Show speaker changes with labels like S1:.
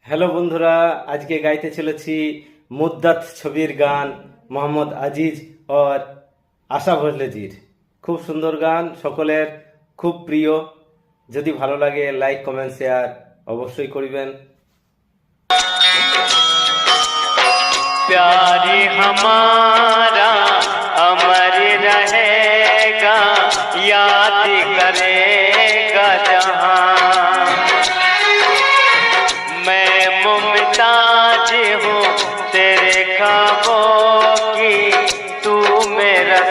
S1: Hello বন্ধুরা, আজকে গাইতে চলেছি মুদ্দাত ছবির গান মোহাম্মদ আজিজ और আশা ভোসলেজির। খুব সুন্দর গান, সকলের খুব প্রিয়। যদি ভালো লাগে লাইক কমেন্ট শেয়ার অবশ্যই করিবেন।
S2: प्यार हमारा अमर रहेगा, याद करेगा जहां। मैं मुमताज हूँ तेरे ख्वाबों की, तू मेरा